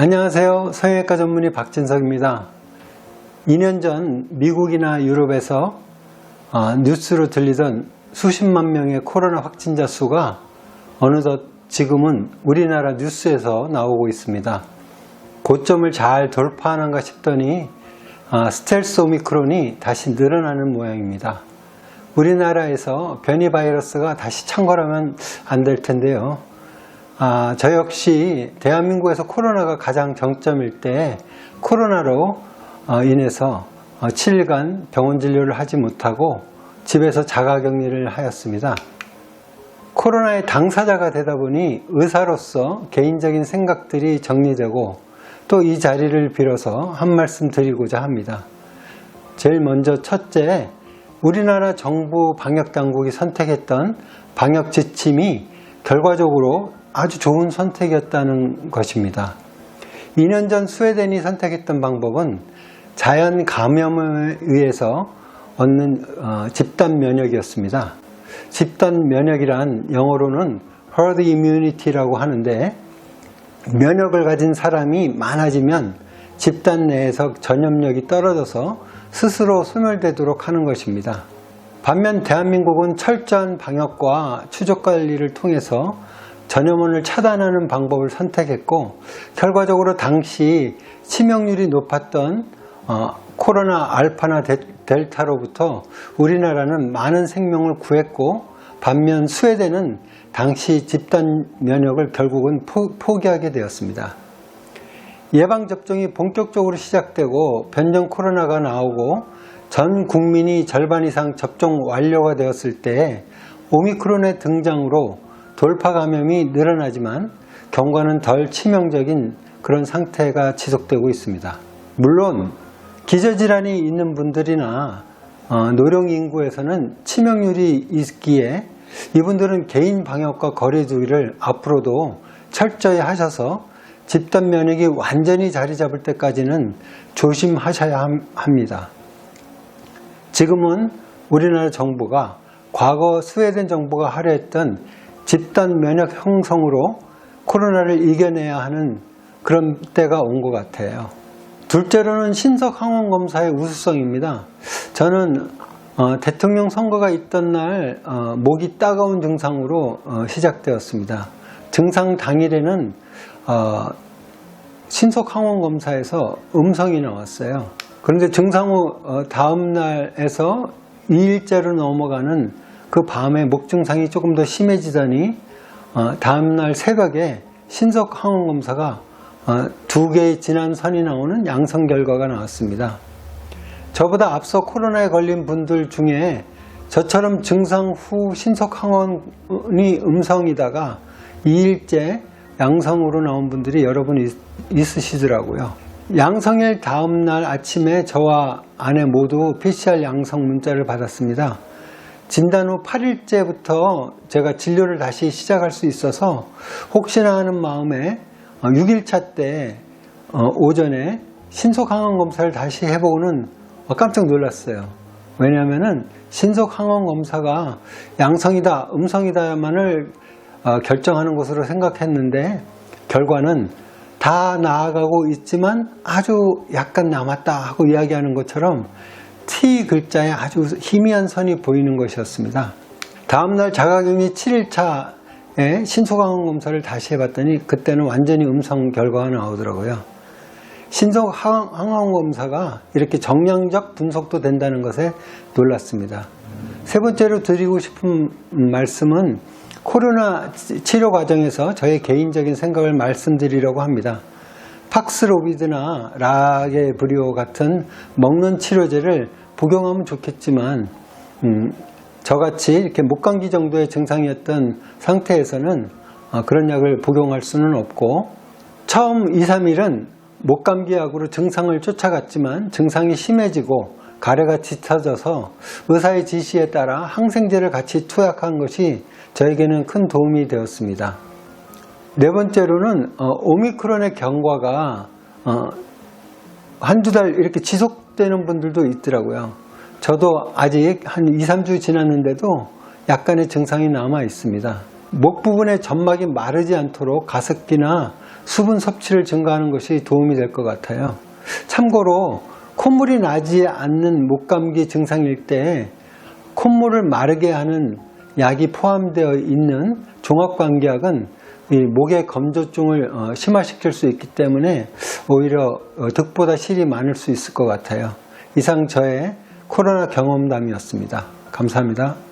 안녕하세요. 성형외과 전문의 박진석입니다. 2년 전 미국이나 유럽에서 뉴스로 들리던 수십만 명의 코로나 확진자 수가 어느덧 지금은 우리나라 뉴스에서 나오고 있습니다. 고점을 잘 돌파하는가 싶더니 스텔스 오미크론이 다시 늘어나는 모양입니다. 우리나라에서 변이 바이러스가 다시 창궐하면 안 될 텐데요. 저 역시 대한민국에서 코로나가 가장 정점일 때 코로나로 인해서 7일간 병원 진료를 하지 못하고 집에서 자가격리를 하였습니다. 코로나의 당사자가 되다 보니 의사로서 개인적인 생각들이 정리되고 또 이 자리를 빌어서 한 말씀 드리고자 합니다. 제일 먼저 첫째, 우리나라 정부 방역당국이 선택했던 방역 지침이 결과적으로 아주 좋은 선택이었다는 것입니다. 2년 전 스웨덴이 선택했던 방법은 자연 감염에 의해서 얻는 집단 면역이었습니다. 집단 면역이란 영어로는 herd immunity라고 하는데, 면역을 가진 사람이 많아지면 집단 내에서 전염력이 떨어져서 스스로 소멸되도록 하는 것입니다. 반면 대한민국은 철저한 방역과 추적 관리를 통해서 전염원을 차단하는 방법을 선택했고, 결과적으로 당시 치명률이 높았던 코로나 알파나 델타로부터 우리나라는 많은 생명을 구했고, 반면 스웨덴은 당시 집단 면역을 결국은 포기하게 되었습니다. 예방접종이 본격적으로 시작되고 변종 코로나가 나오고 전 국민이 절반 이상 접종 완료가 되었을 때 오미크론의 등장으로 돌파 감염이 늘어나지만 경과는 덜 치명적인 그런 상태가 지속되고 있습니다. 물론 기저질환이 있는 분들이나 노령 인구에서는 치명률이 있기에 이분들은 개인 방역과 거리 두기를 앞으로도 철저히 하셔서 집단 면역이 완전히 자리 잡을 때까지는 조심하셔야 합니다. 지금은 우리나라 정부가 과거 스웨덴 정부가 하려 했던 집단 면역 형성으로 코로나를 이겨내야 하는 그런 때가 온 것 같아요. 둘째로는 신속 항원 검사의 우수성입니다. 저는 대통령 선거가 있던 날 목이 따가운 증상으로 시작되었습니다. 증상 당일에는 신속 항원 검사에서 음성이 나왔어요. 그런데 증상 후 다음 날에서 2일째로 넘어가는 그 밤에 목 증상이 조금 더 심해지더니 다음날 새벽에 신속 항원 검사가 2개의 진한 선이 나오는 양성 결과가 나왔습니다. 저보다 앞서 코로나에 걸린 분들 중에 저처럼 증상 후 신속 항원이 음성이다가 2일째 양성으로 나온 분들이 여러분 있으시더라고요. 양성일 다음날 아침에 저와 아내 모두 PCR 양성 문자를 받았습니다. 진단 후 8일째부터 제가 진료를 다시 시작할 수 있어서 혹시나 하는 마음에 6일차 때 오전에 신속 항원 검사를 다시 해보고는 깜짝 놀랐어요. 왜냐하면 신속 항원 검사가 양성이다 음성이다만을 결정하는 것으로 생각했는데 결과는 다 나아가고 있지만 아주 약간 남았다 하고 이야기하는 것처럼 T 글자에 아주 희미한 선이 보이는 것이었습니다. 다음날 자가격리 7일차에 신속항원 검사를 다시 해봤더니 그때는 완전히 음성 결과가 나오더라고요. 신속항원 검사가 이렇게 정량적 분석도 된다는 것에 놀랐습니다. 세 번째로 드리고 싶은 말씀은 코로나 치료 과정에서 저의 개인적인 생각을 말씀드리려고 합니다. 팍스로비드나 라게브리오 같은 먹는 치료제를 복용하면 좋겠지만 저같이 이렇게 목감기 정도의 증상이었던 상태에서는 그런 약을 복용할 수는 없고, 처음 2, 3일은 목감기약으로 증상을 쫓아갔지만 증상이 심해지고 가래가 짙어져서 의사의 지시에 따라 항생제를 같이 투약한 것이 저에게는 큰 도움이 되었습니다. 네 번째로는 오미크론의 경과가 한두 달 이렇게 지속되는 분들도 있더라고요. 저도 아직 한 2, 3주 지났는데도 약간의 증상이 남아 있습니다. 목 부분의 점막이 마르지 않도록 가습기나 수분 섭취를 증가하는 것이 도움이 될 것 같아요. 참고로 콧물이 나지 않는 목감기 증상일 때 콧물을 마르게 하는 약이 포함되어 있는 종합감기약은 이 목의 건조증을 심화시킬 수 있기 때문에 오히려 득보다 실이 많을 수 있을 것 같아요. 이상 저의 코로나 경험담이었습니다. 감사합니다.